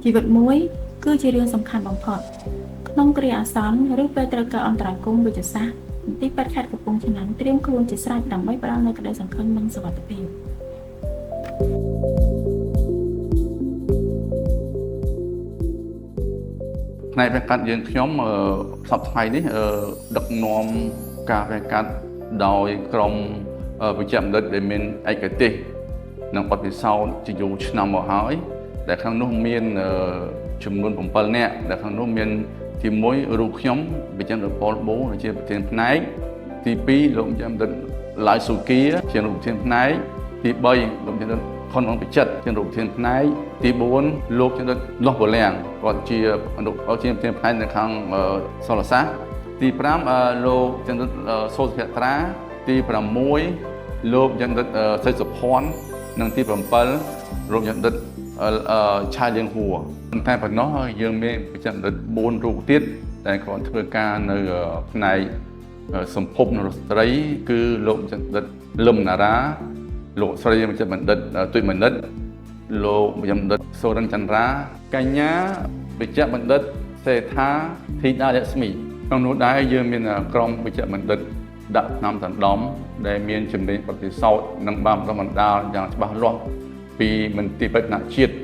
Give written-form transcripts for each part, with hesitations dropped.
ជីវិតមួយគឺជារឿងសំខាន់បំផុតក្នុងគ្រាអាសន្នឬពេលត្រូវការអន្តរាគមន៍វិទ្យាសាស្ត្រមន្ទីរពេទ្យខេត្តកំពង់ឆ្នាំងត្រៀមខ្លួនជាស្រេចដើម្បីផ្ដល់នូវក្តីសង្ឃឹមនិងសុវត្ថិភាពផ្នែកវះកាត់យើងខ្ញុំសប្តាហ៍ថ្ងៃនេះដឹកនាំការវះកាត់ដោយក្រុមវិជ្ជាបណ្ឌិតដែលមានឯកទេសនិងបទពិសោធន៍ជាយូរឆ្នាំមកហើយដែលក្នុងនោះមានចំនួន7នាក់ដែលក្នុងនោះមានទី1រូបខ្ញុំវិជ្ជាបណ្ឌិតប៉ុលបូជាប្រធានផ្នែកទី2លោកវិជ្ជាបណ្ឌិតឡាយស៊ូគីជារូបប្រធានផ្នែកទី3លោកវិជ្ជាបណ្ឌិតខុនអង្គពិចិត្រជារូបប្រធានផ្នែកទី4លោកចំណិតលោះបលាំងគាត់ជាអនុប្រធានផ្នែកនៅខាងសលសាស្ត្រទី5លោកចំណិតសូសភត្រាទី6លោកចំណិតសេចសុភ័ណ្ឌនិងទី7លោកចំណិតឆាលៀងហួរតែប៉ុណ្ណោះយើងមានវិជ្ជាបណ្ឌិត4រូបទៀតតែគាត់ធ្វើការនៅផ្នែកសម្ភពនរស្ត្រីគឺលោកចំណិតលឹមណារ៉ាលោកស្រីវិជ្ជាបណ្ឌិតទុយមនិតលោកវិជ្ជាបណ្ឌិតសូរិនចន្ទរាកញ្ញាវិជ្ជាបណ្ឌិតសេដ្ឋាធីតាលក្ស្មីក្នុងនោះដែរយើងមានក្រុមវិជ្ជាបណ្ឌិតដាក់ឆ្នាំដណ្ដំដែលមានជំនាញបទពិសោធន៍និងបានបណ្ដុះបណ្ដាលយ៉ាងច្បាស់លាស់ពីមន្ទីរពេទ្យថ្នាក់ជាតិ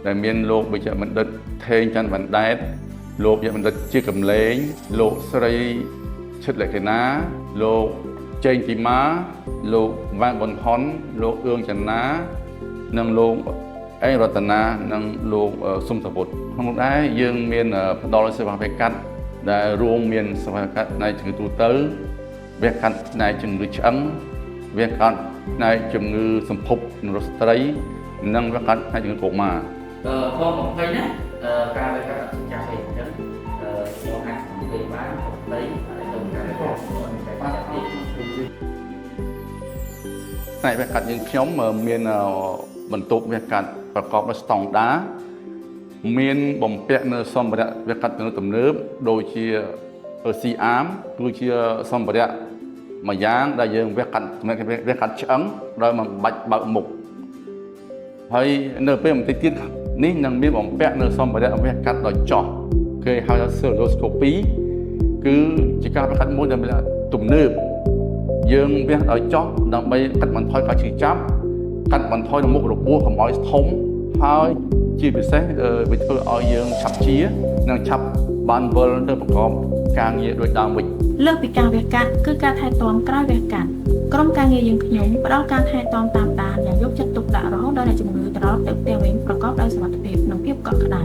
ដែលមានលោកវិជ្ជាបណ្ឌិតថេងច័ន្ទវណ្ណដែតលោកវិជ្ជាបណ្ឌិតជាកំលែងលោកស្រីឈិតលក្ខិណាលោកចេងទីម៉ាលោកវ៉ាងប៊ុនហុនលោកអឿងចនានិងលោកអេងរតនានិងលោកសុំសពុតក្នុងនោះដែរយើងមានផ្ដល់សេវាវះកាត់ដែលរួមមានសេវាវះកាត់ផ្នែកជំងឺទូទៅវះកាត់ផ្នែកជំងឺឆ្អឹងវះកាត់ផ្នែកជំងឺសម្ភពនរស្ត្រីនិងវះកាត់ផ្នែកជំងឺកុមារផង20ណាការវះកាត់អត់ចាស់ទេអញ្ចឹងខ្ញុំអាចនិយាយបាន20ហើយទៅការវះកាត់ផ្នែកវះកាត់យើងខ្ញុំមានបន្ទប់វះកាត់ប្រកបដោយស្តង់ដារមានបំពាក់នៅសម្ភារៈវះកាត់ទំនើបដូចជា CAM គឺជាសម្ភារៈមួយយ៉ាងដែលយើងវះកាត់ឆ្អឹងដោយមិនបាច់បើកមុខហើយនៅពេលបន្តិចទៀតនេះនឹងមានបំពាក់នៅសម្ភារៈវះកាត់ដោយចោះគេហៅថា Cystoscopy គឺជាការវះកាត់មួយដែលមានទំនើបយើងវះដោយចោះដើម្បីកាត់បន្ថយការឈឺចាប់កាត់បន្ថយនៅមុខរបួសកុំឲ្យធំហើយជាពិសេសវាធ្វើឲ្យយើងឆាប់ជានិងឆាប់បានវិលទៅប្រកបការងារដូចដើមវិញលើសពីការវះកាត់គឺការថែទាំក្រោយវះកាត់ក្រុមការងារយើងខ្ញុំផ្ដល់ការថែទាំតាមដានយ៉ាងយកចិត្តទុកដាក់រហូតដល់អ្នកជំងឺត្រឡប់ទៅផ្ទះវិញប្រកបដោយសុវត្ថិភាពនិងភាពកក់ក្ដៅ